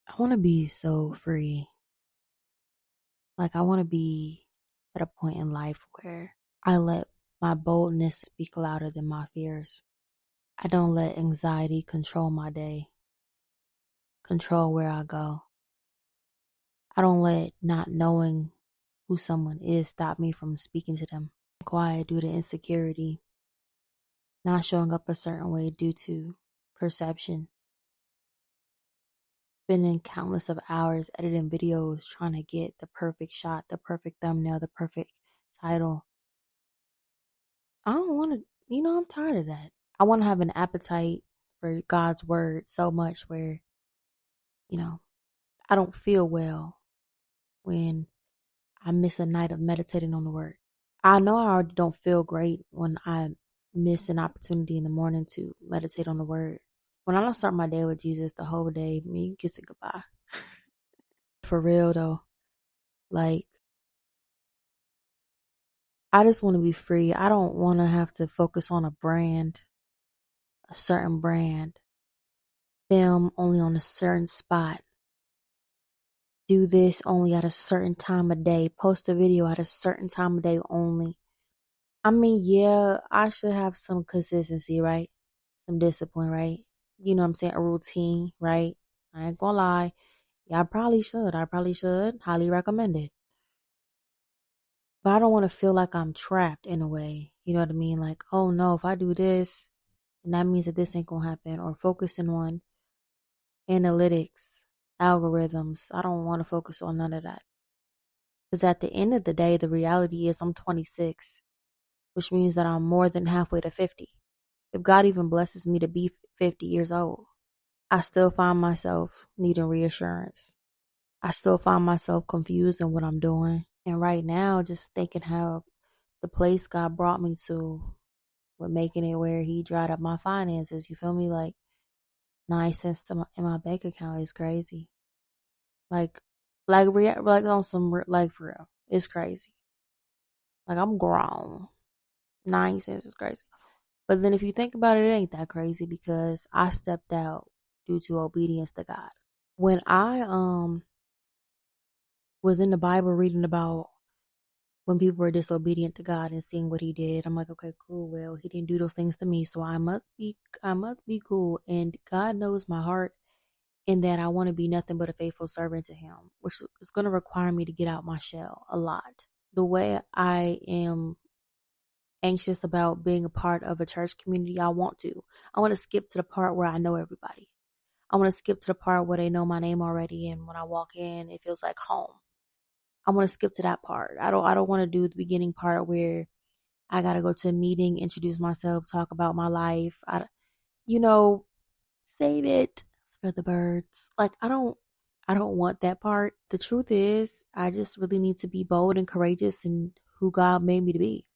I want to be so free. Like, I want to be at a point in life where I let my boldness speak louder than my fears. I don't let anxiety control my day, control where I go. I don't let not knowing who someone is stop me from speaking to them. Quiet due to insecurity, not showing up a certain way due to perception. Spending countless of hours editing videos trying to get the perfect shot, the perfect thumbnail, the perfect title. I don't want to, I'm tired of that. I want to have an appetite for God's word so much where, you know, I don't feel well when I miss a night of meditating on the word. I know I already don't feel great when I miss an opportunity in the morning to meditate on the word. When I don't start my day with Jesus, the whole day, me kiss it goodbye. For real though, like, I just want to be free. I don't want to have to focus on a certain brand, film only on a certain spot, do this only at a certain time of day, post a video at a certain time of day only. I mean, yeah, I should have some consistency, right? Some discipline, right? You know what I'm saying? A routine, right? I ain't gonna lie. Yeah, I probably should. I probably should. Highly recommend it. But I don't want to feel like I'm trapped in a way. You know what I mean? Like, oh no, if I do this, then that means that this ain't gonna happen. Or focusing on analytics, algorithms. I don't want to focus on none of that. Because at the end of the day, the reality is I'm 26, which means that I'm more than halfway to 50. If God even blesses me to be 50 years old, I still find myself needing reassurance. I still find myself confused in what I'm doing. And right now, just thinking how the place God brought me to with making it where He dried up my finances, you feel me? Like 9 cents in my bank account is crazy. Like, like on some like for real, it's crazy. Like I'm grown. 9 cents is crazy. But then if you think about it, it ain't that crazy because I stepped out due to obedience to God. When I was in the Bible reading about when people were disobedient to God and seeing what He did, I'm like, okay, cool. Well, He didn't do those things to me, so I must be cool. And God knows my heart, in that I want to be nothing but a faithful servant to Him, which is going to require me to get out my shell a lot. The way I am anxious about being a part of a church community, I want to. I want to skip to the part where I know everybody. I want to skip to the part where they know my name already, and when I walk in, it feels like home. I want to skip to that part. I don't want to do the beginning part where I got to go to a meeting, introduce myself, talk about my life. You know, save it for the birds. Like I don't want that part. The truth is, I just really need to be bold and courageous in who God made me to be.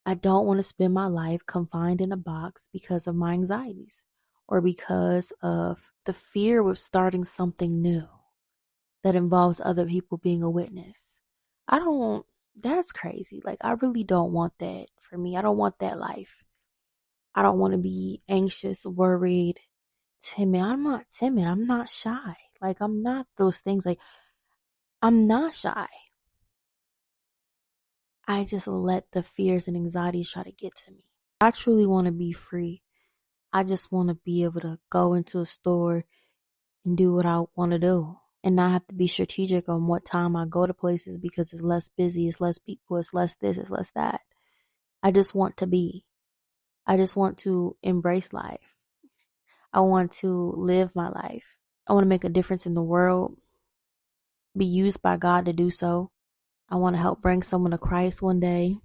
I don't want to spend my life confined in a box because of my anxieties or because of the fear of starting something new that involves other people being a witness. I don't, that's crazy. Like, I really don't want that for me. I don't want that life. I don't want to be anxious, worried, timid. I'm not timid. I'm not shy. Like, I'm not those things. Like, I'm not shy. I just let the fears and anxieties try to get to me. I truly want to be free. I just want to be able to go into a store and do what I want to do and not have to be strategic on what time I go to places because it's less busy, it's less people, it's less this, it's less that. I just want to be. I just want to embrace life. I want to live my life. I want to make a difference in the world, be used by God to do so. I want to help bring someone to Christ one day,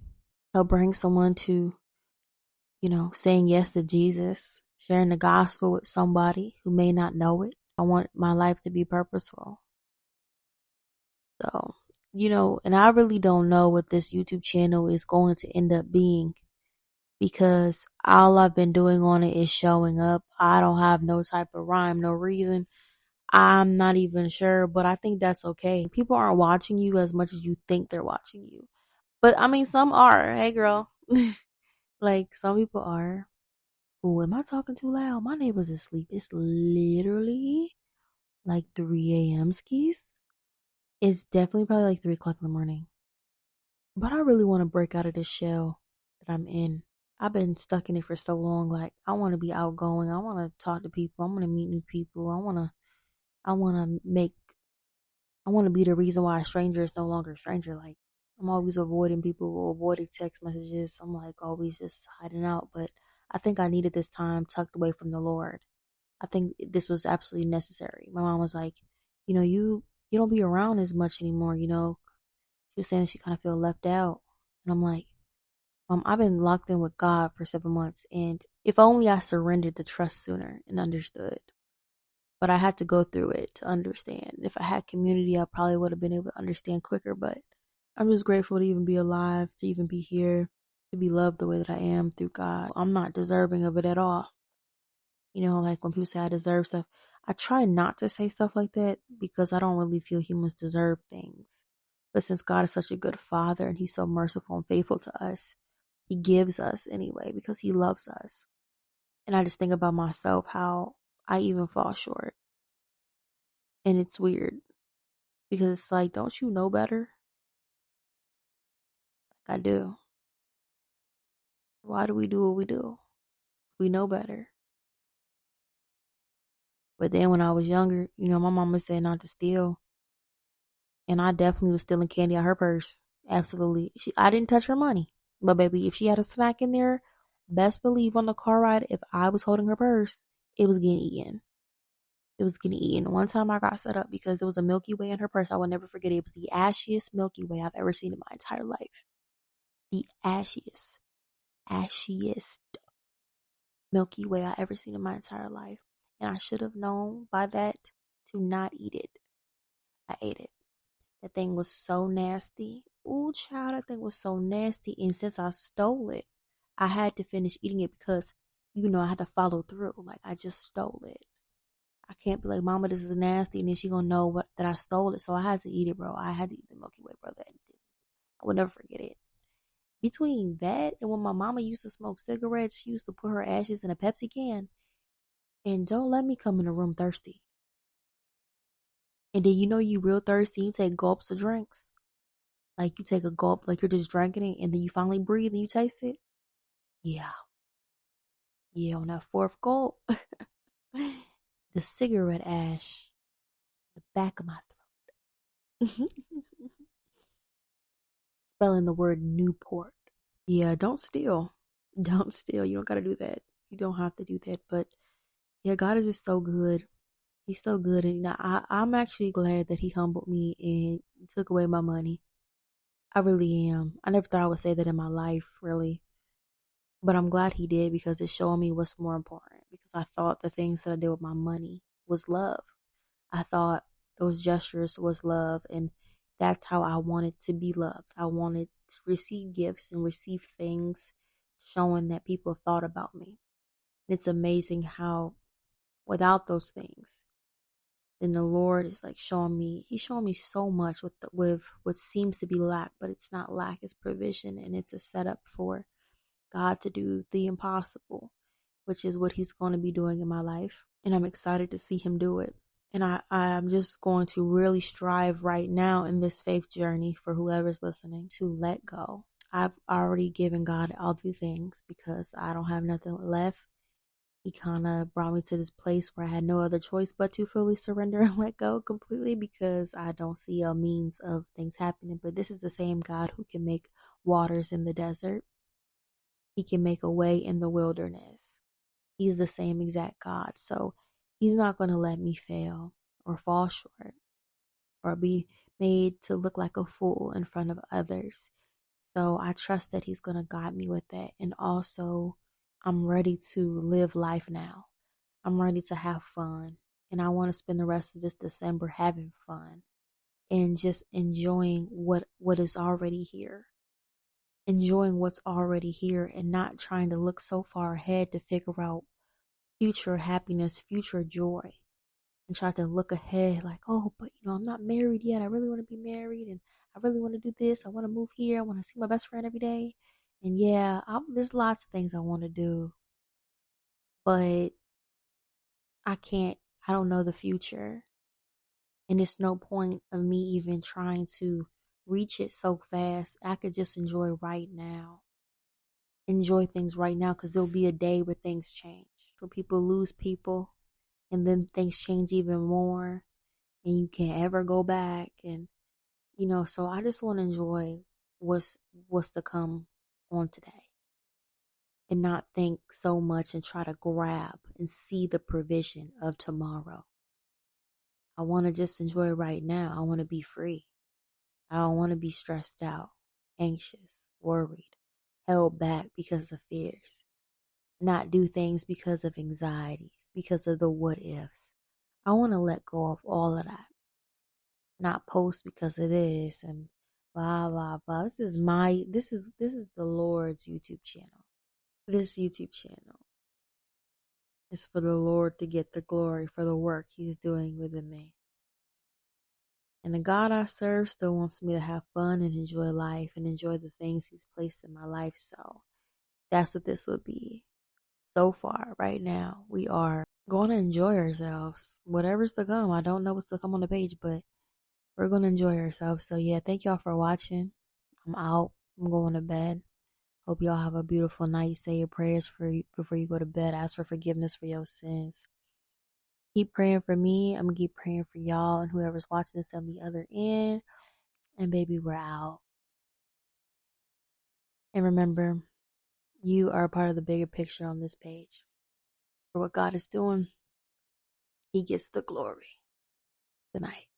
help bring someone to, saying yes to Jesus, sharing the gospel with somebody who may not know it. I want my life to be purposeful. So, and I really don't know what this YouTube channel is going to end up being because all I've been doing on it is showing up. I don't have no type of rhyme, no reason. I'm not even sure, but I think that's okay. People aren't watching you as much as you think they're watching you. But I mean, some are. Hey, girl. Like, some people are. Oh, am I talking too loud? My neighbor's asleep. It's literally like 3 a.m. skis. It's definitely probably like 3 o'clock in the morning. But I really want to break out of this shell that I'm in. I've been stuck in it for so long. Like I want to be outgoing. I want to talk to people. I want to meet new people. I want to make. I want to be the reason why a stranger is no longer a stranger. Like I'm always avoiding people, avoiding text messages. I'm like always just hiding out. But I think I needed this time tucked away from the Lord. I think this was absolutely necessary. My mom was like, you don't be around as much anymore. She was saying she kind of feel left out, and I'm like, I've been locked in with God for 7 months, and if only I surrendered the trust sooner and understood. But I had to go through it to understand. If I had community, I probably would have been able to understand quicker. But I'm just grateful to even be alive, to even be here, to be loved the way that I am through God. I'm not deserving of it at all. Like when people say I deserve stuff, I try not to say stuff like that because I don't really feel humans deserve things. But since God is such a good father and he's so merciful and faithful to us, he gives us anyway because he loves us. And I just think about myself, how I even fall short. And it's weird because it's like, don't you know better? Like I do. Why do we do what we do? We know better. But then when I was younger, my mama said not to steal. And I definitely was stealing candy out her purse. Absolutely. I didn't touch her money. But baby, if she had a snack in there, best believe on the car ride, if I was holding her purse, it was getting eaten. It was getting eaten. One time I got set up because there was a Milky Way in her purse. I will never forget it. It was the ashiest Milky Way I've ever seen in my entire life. The ashiest Milky Way I ever seen in my entire life. And I should have known by that to not eat it. I ate it. That thing was so nasty. Ooh, child, that thing was so nasty. And since I stole it, I had to finish eating it because, I had to follow through. Like, I just stole it. I can't be like, Mama, this is nasty. And then she gonna know that I stole it. So I had to eat it, bro. I had to eat the Milky Way, brother. I would never forget it. Between that and when my mama used to smoke cigarettes, she used to put her ashes in a Pepsi can. And don't let me come in the room thirsty. And then you real thirsty, you take gulps of drinks. Like you take a gulp, like you're just drinking it, and then you finally breathe and you taste it. Yeah, yeah. On that fourth gulp, the cigarette ash, the back of my throat. Spelling the word Newport. Yeah, don't steal. Don't steal. You don't gotta do that. You don't have to do that. But yeah, God is just so good. He's so good, and I'm actually glad that He humbled me and took away my money. I really am. I never thought I would say that in my life, really. But I'm glad he did because it's showing me what's more important. Because I thought the things that I did with my money was love. I thought those gestures was love, and that's how I wanted to be loved. I wanted to receive gifts and receive things showing that people thought about me. And it's amazing how without those things, then the Lord is like He's showing me so much with what seems to be lack, but it's not lack, it's provision, and it's a setup for God to do the impossible, which is what He's going to be doing in my life. And I'm excited to see Him do it. And I'm just going to really strive right now in this faith journey for whoever's listening to let go. I've already given God all the things because I don't have nothing left. He kind of brought me to this place where I had no other choice but to fully surrender and let go completely because I don't see a means of things happening. But this is the same God who can make waters in the desert. He can make a way in the wilderness. He's the same exact God. So He's not going to let me fail or fall short or be made to look like a fool in front of others. So I trust that He's going to guide me with that. And also, I'm ready to live life now. I'm ready to have fun. And I want to spend the rest of this December having fun and just enjoying what is already here. Enjoying what's already here and not trying to look so far ahead to figure out future happiness, future joy, and try to look ahead like, oh, but I'm not married yet. I really want to be married and I really want to do this. I want to move here. I want to see my best friend every day. And yeah, there's lots of things I want to do, but I can't, I don't know the future. And it's no point of me even trying to reach it so fast. I could just enjoy right now. Enjoy things right now, because there'll be a day where things change. Where people lose people and then things change even more and you can't ever go back. And so I just want to enjoy what's to come on today, and not think so much and try to grab and see the provision of tomorrow. I want to just enjoy right now. I want to be free. I don't want to be stressed out, anxious, worried, held back because of fears, not do things because of anxieties, because of the what ifs. I want to let go of all of that, not post because it is and blah blah blah. This is the Lord's YouTube channel. This YouTube channel is for the Lord to get the glory for the work He's doing within me. And the God I serve still wants me to have fun and enjoy life and enjoy the things He's placed in my life. So that's what this would be. So far, right now, we are going to enjoy ourselves. Whatever's to come, I don't know what's to come on the page, but we're going to enjoy ourselves. So yeah, thank y'all for watching. I'm out. I'm going to bed. Hope y'all have a beautiful night. Say your prayers before you go to bed. Ask for forgiveness for your sins. Keep praying for me. I'm going to keep praying for y'all and whoever's watching this on the other end. And baby, we're out. And remember, you are a part of the bigger picture on this page. For what God is doing, He gets the glory. Good night.